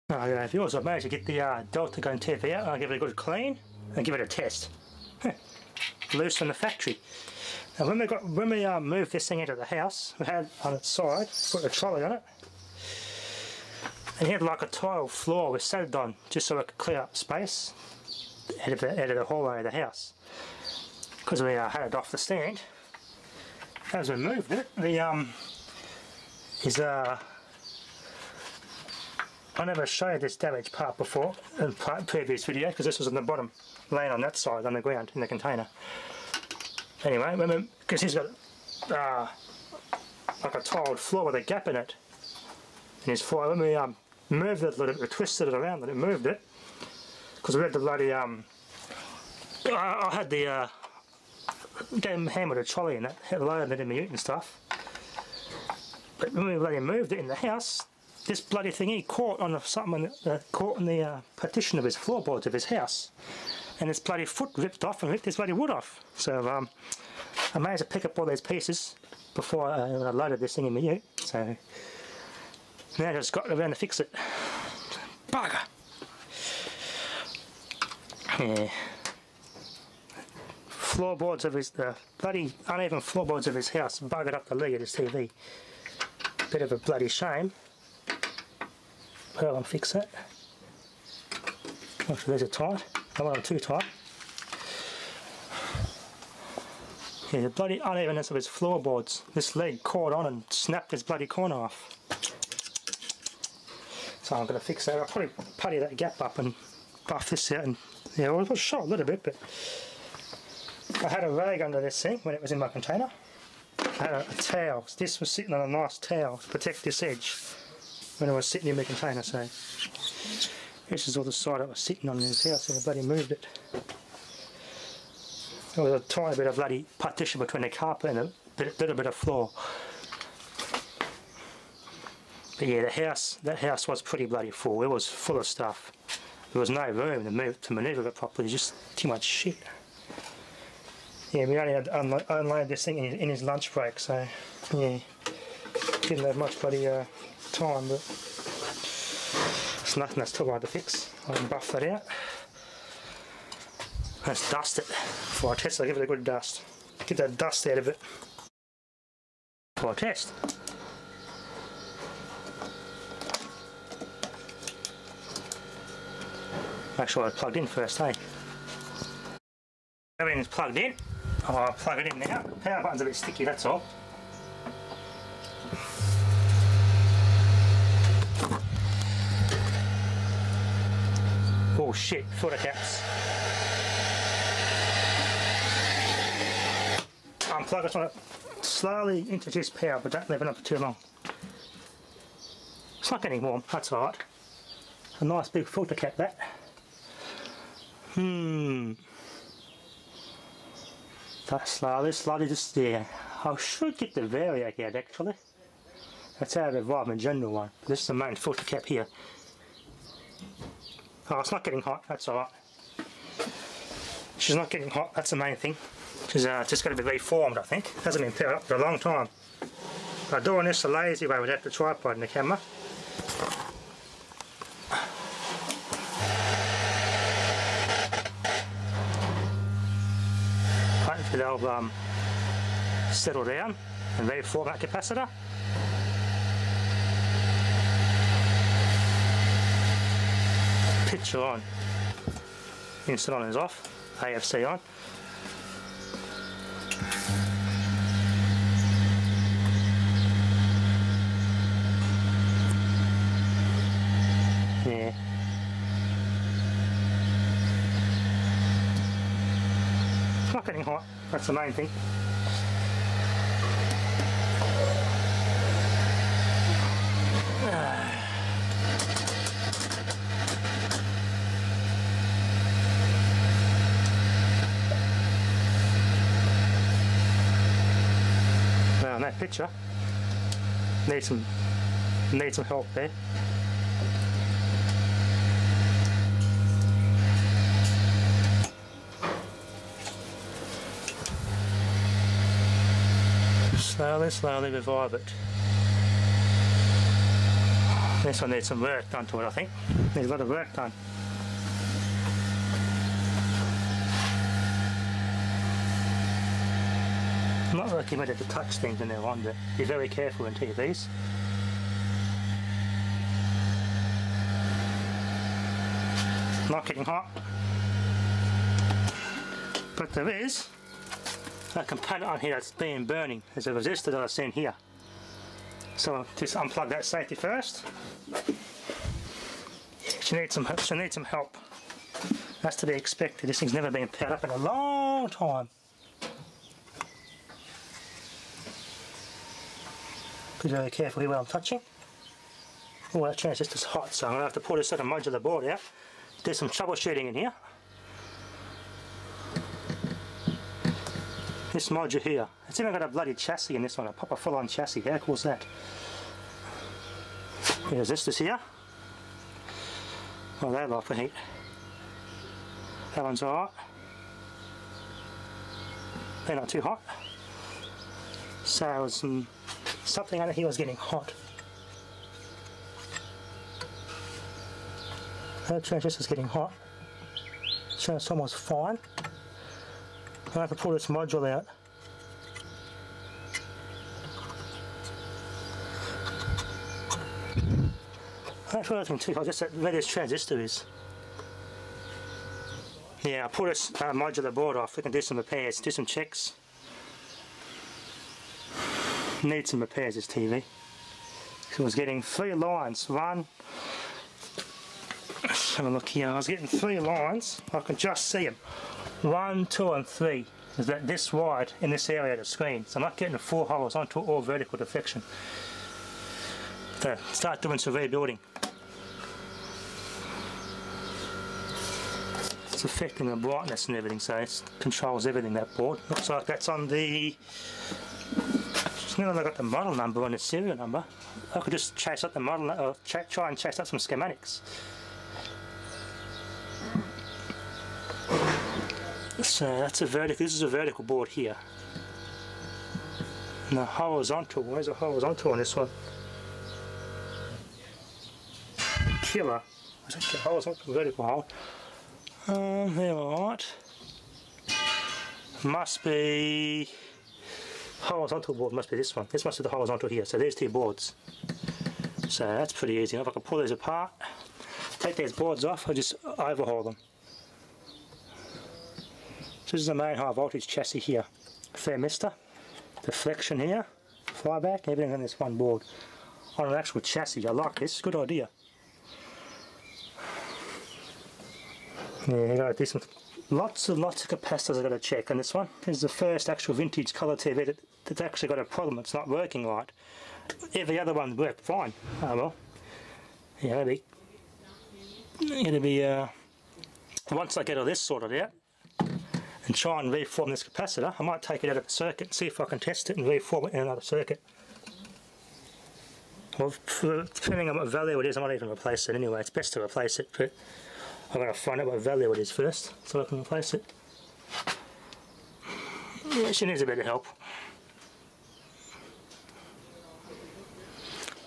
If you also manage to get the Delta gun TV out, I'll give it a good clean and give it a test. Loose in the factory. Now when we moved this thing into the house, we had on its side, put a trolley on it, and it had like a tile floor with sand on, just so it could clear up space out of the hallway of the house. Because we had it off the stand, as we moved it, I never showed this damaged part before in previous video because this was on the bottom, laying on that side on the ground in the container. Anyway, because he's got like a tiled floor with a gap in it in his floor. When we moved it a little bit, we twisted it around and it moved it because we had the bloody I had the game hammered a trolley in it, had loaded it in the ute and stuff. But when we bloody moved it in the house, this bloody thingy caught on caught on the partition of his floorboards of his house, and this bloody foot ripped off and ripped this bloody wood off. So I managed to pick up all those pieces before I loaded this thing in the ute. So now I just got around to fix it. Bugger! Yeah. Floorboards of his bloody uneven floorboards of his house buggered up the leg of his TV. Bit of a bloody shame. I'll fix that. Actually, these are tight. I want them too tight. Yeah, the bloody unevenness of his floorboards. This leg caught on and snapped his bloody corner off. So I'm going to fix that. I'll probably putty that gap up and buff this out. And yeah, well, it was shot a little bit, but I had a rag under this thing when it was in my container. I had a towel. This was sitting on a nice towel to protect this edge when I was sitting in the container, so this is all the side I was sitting on in his house and I bloody moved it. There was a tiny bit of bloody partition between the carpet and a little bit of floor. But yeah, that house was pretty bloody full. It was full of stuff. There was no room to manoeuvre it properly, just too much shit. Yeah, we only had to unload this thing in his lunch break, so yeah, didn't have much bloody time, but it's nothing that's too hard to fix. I can buff that out. Let's dust it before I test it. I'll give it a good dust. Get that dust out of it before I test. Make sure it's plugged in first, hey? Everything's plugged in. I'll plug it in now. The power button's a bit sticky, that's all. Oh shit, filter caps. Unplug it, want to slowly introduce power, but don't leave it up for too long. It's not getting warm, that's alright. A nice big filter cap, that. That slowly just there. I should get the variac out actually. That's out of the Vitamin General one. This is the main filter cap here. Oh, it's not getting hot, that's alright. She's not getting hot, that's the main thing. She's just got to be reformed, I think. Hasn't been powered up for a long time. By doing this the lazy way without the tripod and the camera. Hopefully they'll settle down and reform that capacitor. Picture on. Instant on is off. AFC on. Yeah. It's not getting hot. That's the main thing. Well, that picture needs some help there. Slowly revive it. This one needs some work done to it, I think. Needs a lot of work done. Not recommended to touch things when they're on, but be very careful in TVs. Not getting hot. But there is a component on here that's been burning. There's a resistor that I've seen here. So just unplug that safety first. She needs some help. That's to be expected. This thing's never been powered up in a long time. Be very careful here where I'm touching. Oh, that transistor's hot, so I'm going to have to pull this sort of modular board out. Do some troubleshooting in here. This module here, it's even got a bloody chassis in this one, a proper full-on chassis. How cool is that? There's resistors here. Oh, they like for heat. That one's alright. They're not too hot. So something under here was getting hot. That transistor's getting hot. Transformer's fine. I have to pull this module out. That's what I think too, just where this transistor is. Yeah, I'll pull this modular board off. We can do some repairs, do some checks. Need some repairs, this TV. So I was getting 3 lines. One, let's have a look here. I was getting 3 lines. I can just see them. 1, 2 and 3 is that this wide in this area of the screen, so I'm not getting a full horizontal or vertical deflection. So start doing some rebuilding. It's affecting the brightness and everything, so it controls everything, that board. Looks like that's on the... Now that I've got the model number on the serial number, I could just chase up the model, or try and chase up some schematics. So that's a vertical. This is a vertical board here. And the horizontal. Where's the horizontal on this one? Killer. Is that the horizontal vertical hole? They're alright. Must be horizontal board. Must be this one. This must be the horizontal here. So there's 2 boards. So that's pretty easy. If I can pull these apart, take these boards off, I'll just overhaul them. So this is the main high voltage chassis here. Thermistor, deflection here, flyback, everything on this one board. On an actual chassis, I like this, good idea. Yeah, you got to do some, lots of capacitors I've got to check on this one. This is the first actual vintage colour TV that's actually got a problem, it's not working right. Every other one worked fine. Oh well. Yeah, it'll be once I get all this sorted out, and try and reform this capacitor, I might take it out of the circuit and see if I can test it and reform it in another circuit. Well, depending on what value it is, I might even replace it anyway. It's best to replace it, but I've got to find out what value it is first so I can replace it. Yeah, she needs a bit of help.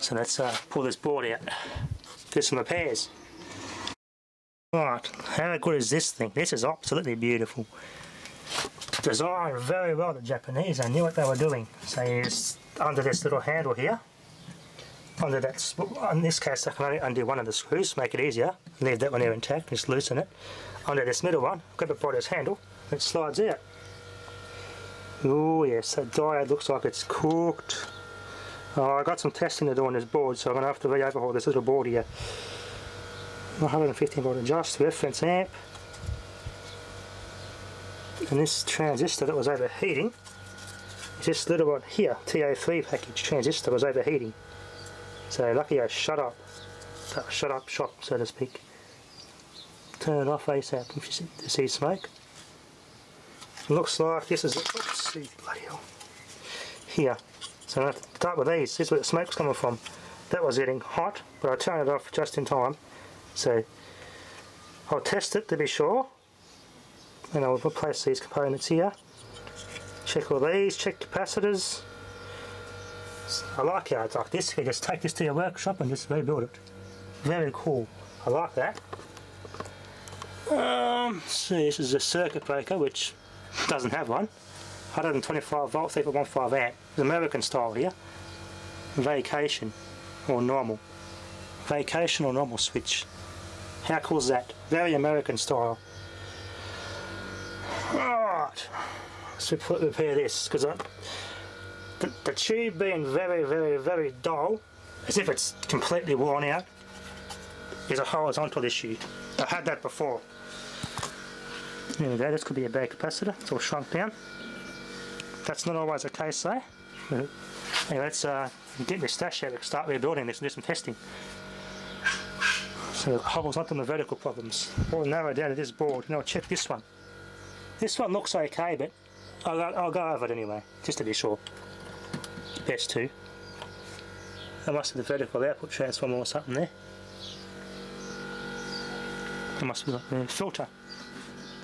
So let's pull this board out, do some repairs. Right, how good is this thing? This is absolutely beautiful. Designed very well, the Japanese. They knew what they were doing. So it's under this little handle here. Under that, in this case, I can only undo one of the screws, make it easier. Leave that one there intact, just loosen it. Under this middle one, grab it by this handle, it slides out. Oh yes, that diode looks like it's cooked. Oh, I got some testing to do on this board, so I'm going to have to re-overhaul this little board here. 115 volt adjust, reference amp. And this transistor that was overheating, this little one here, TA3 package transistor was overheating. So lucky I shut up shop, so to speak. Turn it off ASAP if you see smoke. It looks like this is, let's see, bloody hell. Here, so I have to start with these. This is where the smoke's coming from. That was getting hot, but I turned it off just in time. So I'll test it to be sure, and I'll replace these components here. Check all these, check capacitors. I like how it's like this. You just take this to your workshop and just rebuild it. Very cool. I like that. See, this is a circuit breaker which doesn't have one. 125 volt, 3.15 amp. It's American style here. Vacation or normal. Vacation or normal switch. How cool is that? Very American style. Alright, let's repair this because the tube being very dull, as if it's completely worn out, is a horizontal issue. I've had that before. There we go, this could be a bad capacitor, it's all shrunk down. That's not always the case though. Anyway, let's get my stash out and start rebuilding this and do some testing. So it hobbles onto the vertical problems. We'll narrow down to this board. Now check this one. This one looks okay, but I'll go over it anyway, just to be sure. Best to. That must be the vertical output transformer or something there. That must be the filter.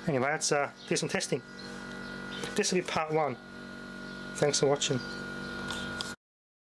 Anyway, let's do some testing. This will be part 1. Thanks for watching.